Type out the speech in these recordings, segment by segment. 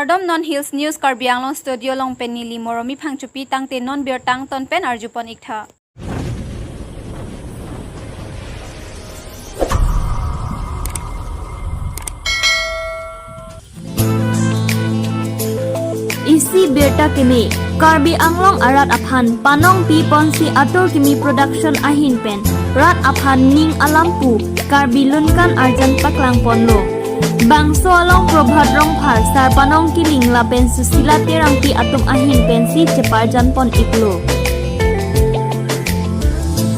Nardom Non Hills News Karbi Anglong Studio Long Penili Moromi Phangchupi Tangte Non Beer Tang Ton Pen Arjupon Ikha. Isi berta kimi Karbi Anglong arat aphan panong pi ponsi atur kimi production ahin pen rat aphan ning alampu Karbi lunkan arjan paklang ponlo bangso along probhat rong phar sar panong kiling lapen susila terang pi atum ahin pensi ceparjan pon iklo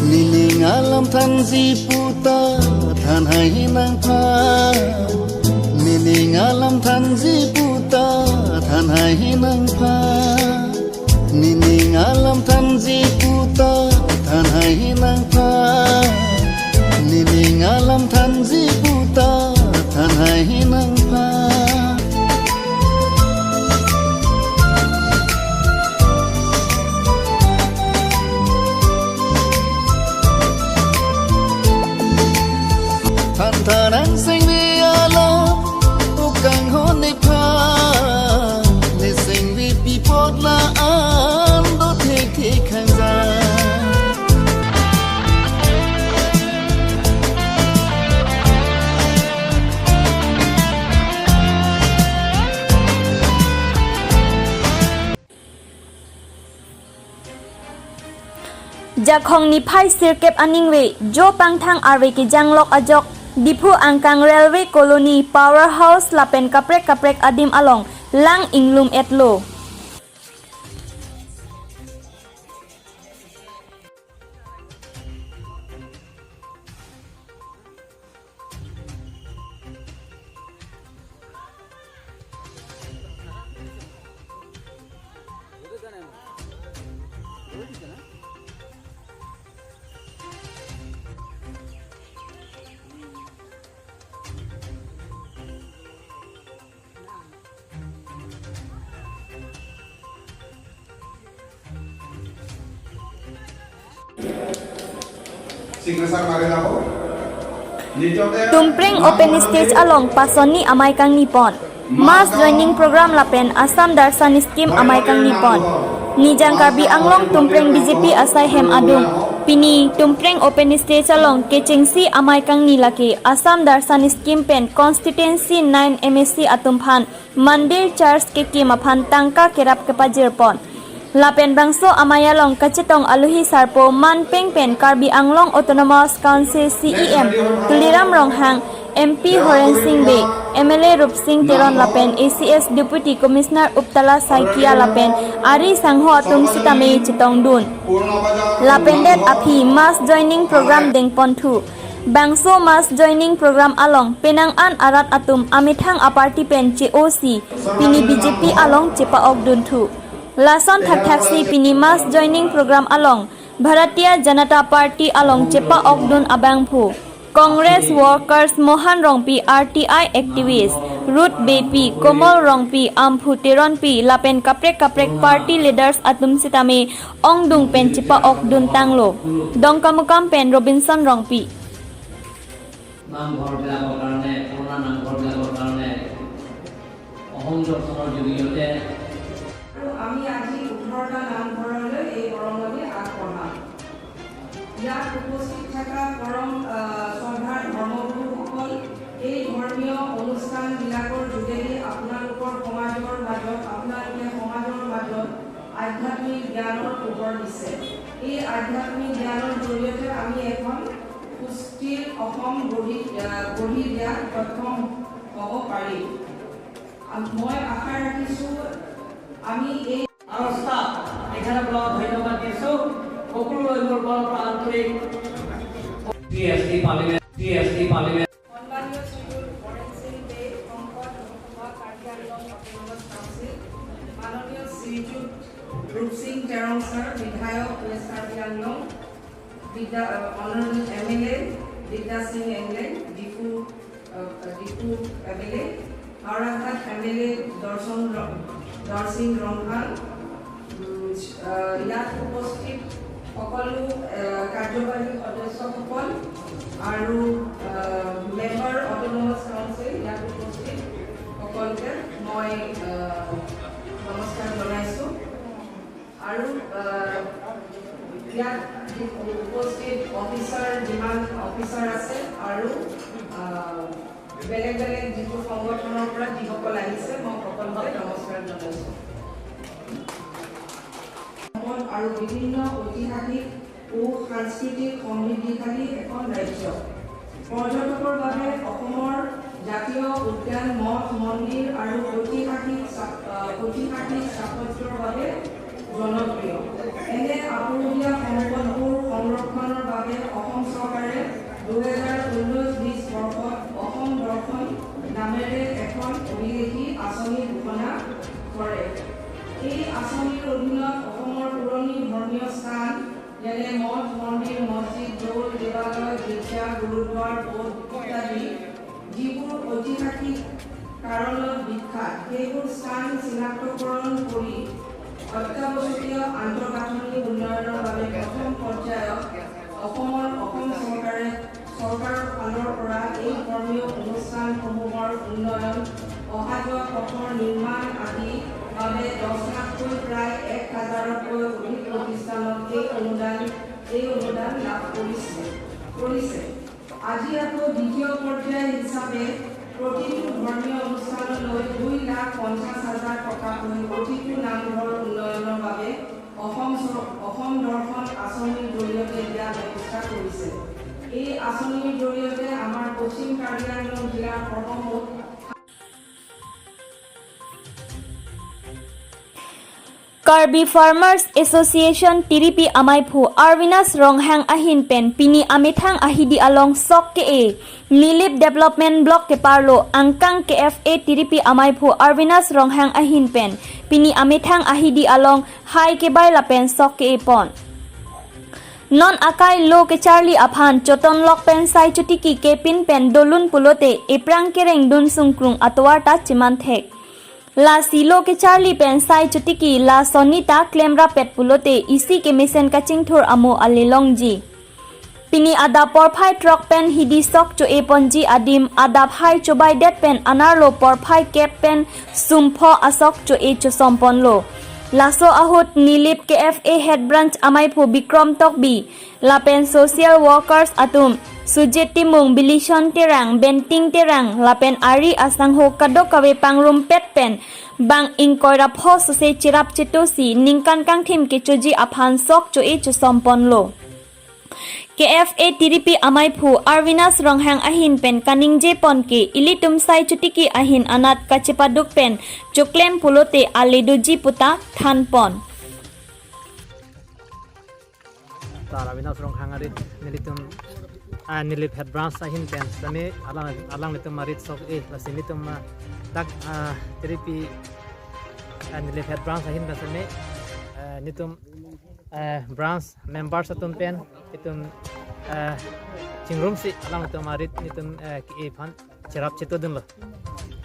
nining alam tanzi puta than hai nang pha nining alam tanzi puta than hai nang pha nining alam tanzi puta than hai nang pha nining alam tanzi puta than hai nang pha than thanang sing ni alam ukang hon ni pha ni sing vi pi pot la an do thek thek khang za Jakhong ni phai sirkep aningwe jo pangthang arwe ki janglok ajok dipu angkang railway colony powerhouse lapen kaprek adim along lang inglum etlo Tumpreng open stage along pasoni amai kang nipon mass joining program lapen Assam Darshan scheme amai kang nipon nijang Karbi Anglong tumpreng BJP asai hem adung pini tumpreng open stage along kechengsi amai kang nilake Assam Darshan scheme pen constituency 9 MSC atumphan mandir church ke kimaphan tangka kerap kepajirpon Lapen bangso amayalong kacetong aluhi sarpo man pengpen Karbi Anglong Autonomous Council CEM tuliram ronghang MP Horen Singh Be MLA Rup Singh Teron lapen ACS Deputy Commissioner Uptala Saikia lapen Ari Sangho atum sitame chitong dun lapen det api mass joining program dengpon thu bangso mass joining program along penang an arat atum amithang aparti pen COC pini BJP along cepa ok dun thu Lason Thathaksi Pini mass joining program along Bharatiya Janata Party along Chepa Okdun Abangphu Congress Workers Mohan Rongpi RTI Activist Ruth Bepi Komal Rongpi Amphu Teronpi Lapen Kaprek Party Leaders Atum Sitame Ongdung Pen Chepa Okdun Tanglo Dongkamukam Pen Robinson Rongpi নামঘৰ বিলাকৰ কাৰণে পুৰণা নামঘৰ বিলাকৰ কাৰণে অসংযোগৰ জৰিয়তে আমি আজি 18টা নামঘৰলৈ এই কৰমণি আগবঢ়াম ইয়াত উপস্থিত থকা কৰম সভাৰ ধৰ্মগুৰুসকল এই ধৰ্মীয় অনুষ্ঠানবিলাকৰ যোগেদি আপোনালোকৰ সমাজৰ মাজত আধ্যাত্মিক জ্ঞানৰ পোহৰ দিছে এই আধ্যাত্মিক জ্ঞানৰ জৰিয়তে আমি এখন সুস্থিৰ অসম গঢ়ি দিয়া প্ৰথম হ'ব পাৰিম মই আশা ৰাখিছোঁ আমি এই অৱস্থা এখানে ব্লক ধন্যবাদ দিছোঁ সকলোৰে পৰা আন্তৰিক টিএসডি পাৰ্লিমেণ্ট সন্মানীয় শ্ৰীযুত হৰেন সিং দে সংসদ লোকসভা কাৰ্বি আংলং অটোনমাস কাউন্সিল মাননীয় শ্ৰীযুত ৰূপ সিং তেৰং ছাৰ বিধায়ক west Karbi Anglong honourable MLA Bidya Singh Englen Diphu MLA হাওড়াঘাট MLA দৰ্শন ৰংঘাল ইয়াত উপস্থিত সকলো কাৰ্যবাহী সদস্যসকল আৰু মেম্বাৰ অটোনমাস কাউন্সিল ইয়াত উপস্থিত সকলোকে মই নমস্কাৰ জনাইছোঁ আৰু ইয়াত উপস্থিত অফিচাৰ যিমান অফিচাৰ আছে আৰু বেলেগ বেলেগ যিটো সংগঠনৰ পৰা যিসকল আহিছে মই সকলোকে নমস্কাৰ জনাইছোঁ আৰু বিভিন্ন ঐতিহাসিক ও সাংস্কৃতিক সমৃদ্ধিশালী এখন ৰাজ্য পৰ্যটকৰ বাবে অসমৰ জাতীয় উদ্যান মঠ মন্দিৰ আৰু ঐতিহাসিক স্থাপত্যৰ বাবে জনপ্ৰিয় এনে আপুৰুগীয়া সম্পদবোৰ সংৰক্ষণৰ বাবে অসম চৰকাৰে 2019-20 বৰ্ষত অসম দৰ্শন নামেৰে এখন অভিলেখী আঁচনি ঘোষণা কৰে এই আঁচনিৰ অধীনত অসমৰ পুৰণি ধৰ্মীয় স্থান যেনে মঠ মন্দিৰ মছজিদ দৌল দেৱালয় গীৰ্জা গুৰুদ্বাৰ বৌদ্ধ ইত্যাদি যিবোৰ ঐতিহাসিক কাৰণত বিখ্যাত সেইবোৰ স্থান চিনাক্তকৰণ কৰি অত্যাৱশ্যকীয় আন্তঃগাঁথনি উন্নয়নৰ বাবে প্ৰথম পৰ্যায়ত অসম চৰকাৰৰ ফালৰ পৰা এই ধৰ্মীয় অনুষ্ঠানসমূহৰ উন্নয়ন অহা যোৱা পথৰ নিৰ্মাণ আদি বাবে 10 লাখকৈ প্ৰায় 1000তকৈ অধিক প্ৰতিষ্ঠানত এই অনুদান লাভ কৰিছে আজি আকৌ দ্বিতীয় পৰ্যায় হিচাপে প্ৰতিটো ধৰ্মীয় অনুষ্ঠানলৈ 2,50,000 টকাকৈ প্ৰতিটো নামঘৰ উন্নয়নৰ বাবে অসম দৰ্শন আঁচনিৰ জৰিয়তে দিয়া ব্যৱস্থা কৰিছে এই আঁচনিৰ জৰিয়তে আমাৰ পশ্চিম কাৰ্বি আংলং জিলাৰ সৰ্বমুঠ Karbi Farmers Association Tiripi Amaipu Arvinas Ronghang Ahin Pen Pini Amithang Ahidi Along Sok Ke Nilip Development Block Ke Parlo Angkang KFA Tiripi Amaipu Arvinas Ronghang Ahin Pen Pini Amithang Ahidi Along Hai Ke Baila Pen Sok Ke Pon Non akai lo ke Charlie Aphan Choton Lok Pen Sai Chutiki Ke Pin Pen Dolun Pulote Eprang Kereng Dun Sungkrung Atwarta Chimanthek La silo ke Charlie pen sai chutiki la sonita klemra pet pulote isi ke mesen kaching thor amo alilongji Pini ada porphai truck pen hidi sok cho eponji adim ada phai chobai det pen anarlo porphai cap pen sumpho asok cho e cho somponlo Laso ahut nilip KFA head branch amaipu Bikrom Tokbi la pen social workers atum Sujeti mung bilishon terang benting terang lapen ari asangho kadok kawe pangrum pet pen bang ingkoira phos se chirap chetosi ningkan kang thim ke choji aphan sok cho e cho sompon lo KFA Tiripi Amaipu Arvinas Ronghang Ahin pen kaning je pon ke ilitum sai chutiki ahin anat kachepaduk pen choklem pulote aledoji puta than pon Arvinas Ronghang arit nilitum nilip head branch ahin pen sami alang nitum marit sok e lasinitum dak Tiripi nilip head branch ahin pen sami nitum branch members atum pen itum chingrum si alang nitum marit nitum e phan cherap cheto dun lo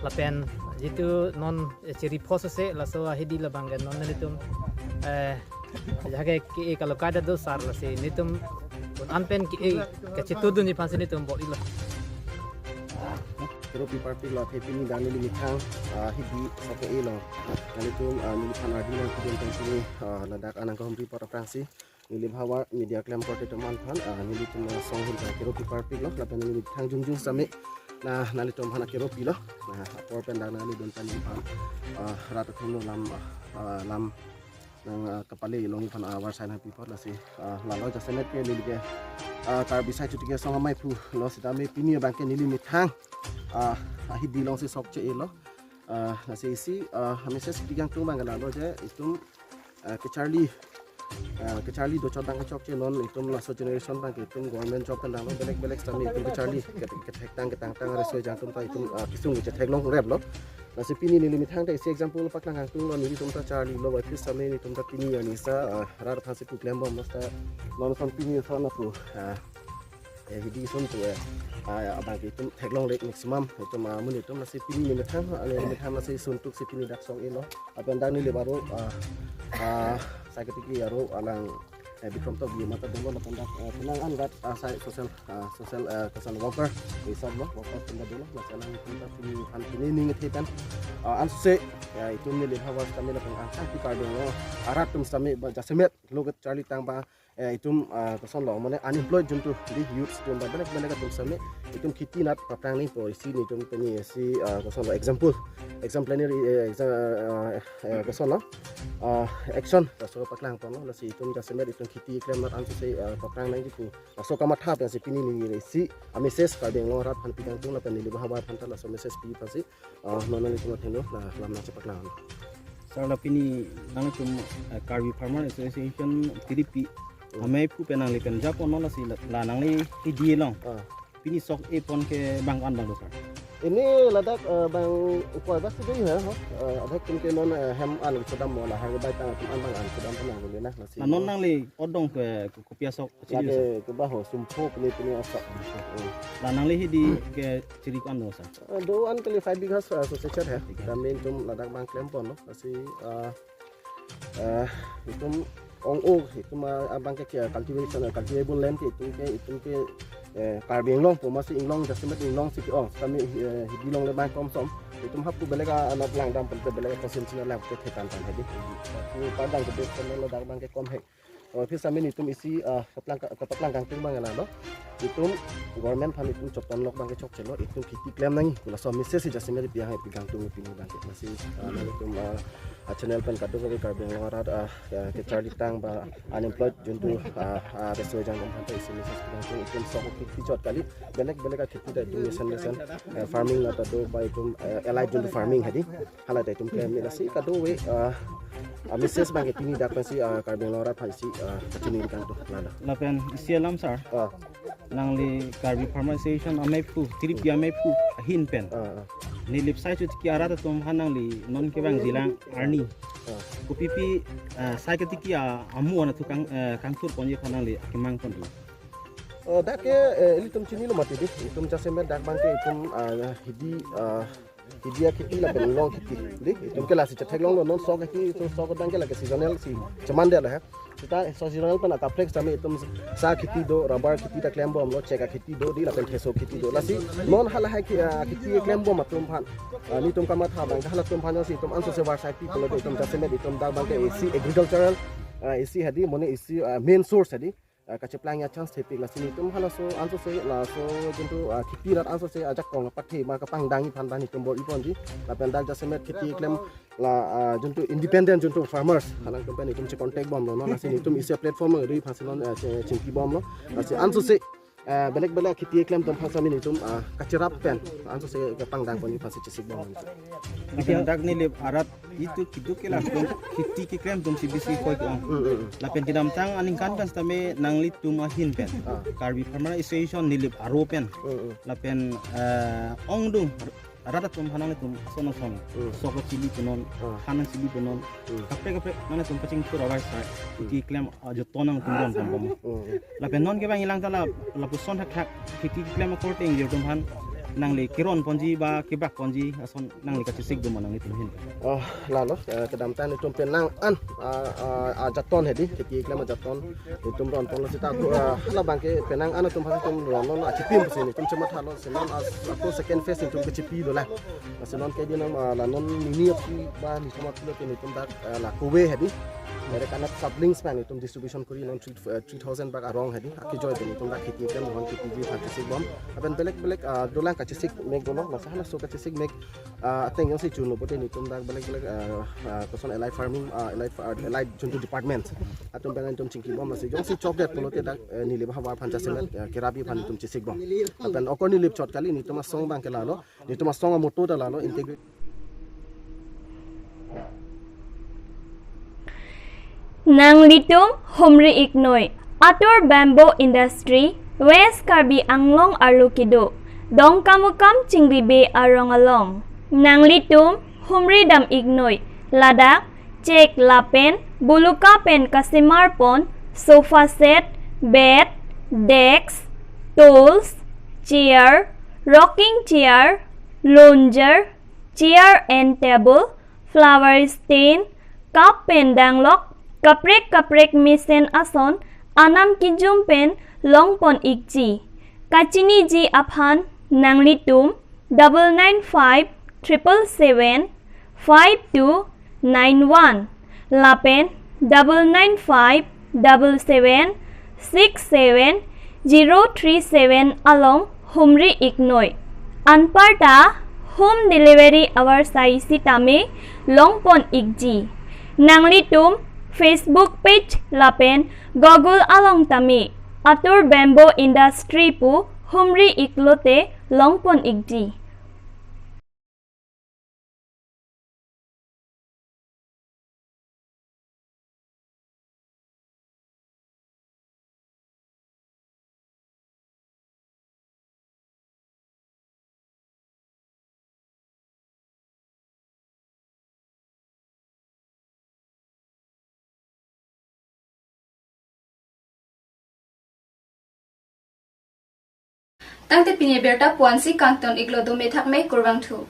la pen jitu non cheri phos se la so hidi la bang non nitum jage ki kalokada do sar la se nitum anpen ki cheto dun ni phan se nitum bodi lo Keropi party lo hepini dani limithang hidi sate elo kalitum niliphan adina kudin tangsi ladak anang kohompi para prangsi nilip hawa media claim korte teman phan nilitum song hin keropi party lo lapen nilithang jungjung sami na nalitum hana keropi lo na apor pendana ni don tan phan rata thuno lam nang kapale long phan awar sign happy pot lasi lalo jasenet ke nilike tar bisai chutike song mai pu lo sidame pini bangke nilimithang hidi long si sok che elo na se isi hamesha sidigang tu mangala lo je itum ke Charlie do chodang ke chok che non itum la so generation bang itum government job kan dang belek stami itum ke Charlie ke tang reso jang tum ta itum kisung ke thek long rep lo na se pini ni limithang ta isi example paklang hang tu ni itum ta Charlie lo wa fis sami itum ta pini ani sa rar phase ku claim bom sta non son pini sa na pu hidi son tu abang itu teklong lek maximum itu mun itu masih pini limithang masih suntuk si pini dak song elo abang dang ni le baru sakitiki aro alang Bikram to bi mata dolo na pandak tenang an gat sai social social worker isab lo worker tenda dolo na salang kita pini an pini ning thitan an se itu ni le hawas kami na pang ti card lo arat tum sami ba jasemet logat charlie tang ba itum kason lo mane unemployed juntu di youth tum ba benak benak tum sami itum khiti nat papang ni policy ni tum peni si kason lo example kason lo action so paklang pon lo si itum jasemet itum khiti klem nat ansu se papang nai gitu so kama tha pe si pini ni si ameses ka deng lo rat phan pitang tum la peni le bahwa phan ta la so message pi pasi nona ni tum thendo la lam na chapaklang Sarla pini nang tum Karbi Farmer Association TDP amai pu penang likan japon nola si la nang li hidi long pini sok e pon ke bang an bang dosar ini ladak bang ukoi bas tu ya ada kum ke non hem an sedam mola har bai tang an bang an sedam penang le na nasi non nang li odong ke kopia sok cili ke baho sumpo ni pini asak la nang li hidi ke ciri kan dosar do an kali 5 bighas association hai kami tum ladak bang klem pon nasi itum ong itum abang ke cultivable land itum ke Karbi Inglong pemasi Inglong jasemet Inglong siki kami hidilong le bang komsom itum hapku belega anak lang dam pen belega konsensinya lab ke tekan tan hadi ku padang ke bes lo dak bang ke kom he phir sami itum isi kaplang kang ting bang lo itum government phan itum chopton lok bang ke chok chelo itum khiti claim nang kula so message jasemet biang he pigang tung pini bang ke masih itum channel pen kadu ke Karbi Inglong rat ke Charlie tang ba unemployed juntu resto jang om hantai isi message pigang itum so featured kali beleg khiti da nation farming atau do by itum allied juntu farming hadi hala da itum claim ni nasi kadu we message bang ke tini dak pasi Karbi Inglong rat pasi kacini kan tu nada lapen isi alam sar nang li Karbi Farmer Association amai pu TDP amai pu hin pen ni lip sai chu ki ara ta tum hanang li non ke bang jilang arni ko pipi sai ke tiki amu ana tu kang tur ponje hanang li kimang pon tu dak ke elitum chini lo mati di itum jasemet dak bang ke itum hidia khiti la ben long khiti di itum ke la si chathek long lo non so khiti itum so bang ke la ke seasonal si chaman de la hai kita seasonal pan aka flex sami itum sa khiti do rubber khiti ta claim bom lo cheka khiti do di la pen theso khiti do la si non hala hai khiti claim bom atum phan ni tum kama tha bang hala tum phan si itum anso se war sai pi ko itum jasemet itum dak bang ke AC agricultural AC hadi mone AC main source hadi kaciplang ya chance tepi la sini tum hala so anso se la so juntu khiti rat anso se ajak kong pathe ma ka pangdangi phandani tum bol ipon ji la pendal jasemet khiti claim la juntu independent juntu farmers halang company tum che contact bom lo no la sini tum isi platform ri phasilon chimpi bom lo la si anso se belek khiti claim tum phasami ni tum kachirap pen anso se ka pangdang pon phasi chisik bom lapen dak ni le arat itu kidu ke la tum khiti ke claim tum CBC ko lapen kidam tang aning kan tame nang li tum ahin pen Karbi Farmer Association ni le aro pen lapen ongdung rata tum hanang tum sono soko cili punon hanang cili punon kape mana tum pacing tur awai sa ki claim jo tonang tum don pom lapen non ke bang ilang tala la puson hak ki claim ko ting jo tum han nang le kiron ponji ba kibak ponji ason nang le kachisik dum nang itum hin lalo kedam tan itum penang an jaton hedi ki claim jaton itum ron pon sita hala bangke penang an itum hasim ron achipim sini itum cemat halo senon aku second phase itum kechipi dola senon ke dinam la non mini ba ni cemat lo itum dak la kowe hedi mere kanat sublinks pan itum distribution kuri non 3000 bag arong hedi aki joy itum dak khiti kan mon khiti ji phati bom aben belek dolang kachisik meg dono masalah so kachisik meg ateng yang si chuno bote ni tum dak belek person allied farming allied juntu department atum pengan tum chingki bom masih jong si chocolate polote dak ni le bahwa phancha semen kirabi phan tum chisik bom aben okor ni lip chot kali ni tum song bang kelalo ni tum song moto dalalo integrate Nang litum humri iknoi ator bamboo industry West Karbi Anglong Arlukido Dong kamukam chingribe arong along Nang litum humri dam ignoi ladak chek lapen buluka pen kasimar pon sofa set bed decks tools chair rocking chair lounger chair and table flower stand cup pen danglok kaprek misen ason Anam kijum pen longpon ikji. Kachini ji aphan nanglitum 995 777 5291. Lapen 995 77 67 037 along Humri Iknoi. Anparta home delivery our sai sitame longpon ikji. Nanglitum Facebook page lapen Google along tami. Atur bamboo industry pu Humri Iklote longpon ikji. Tangte pinya berta puansi kangton iglo do me thak me kurwang thu.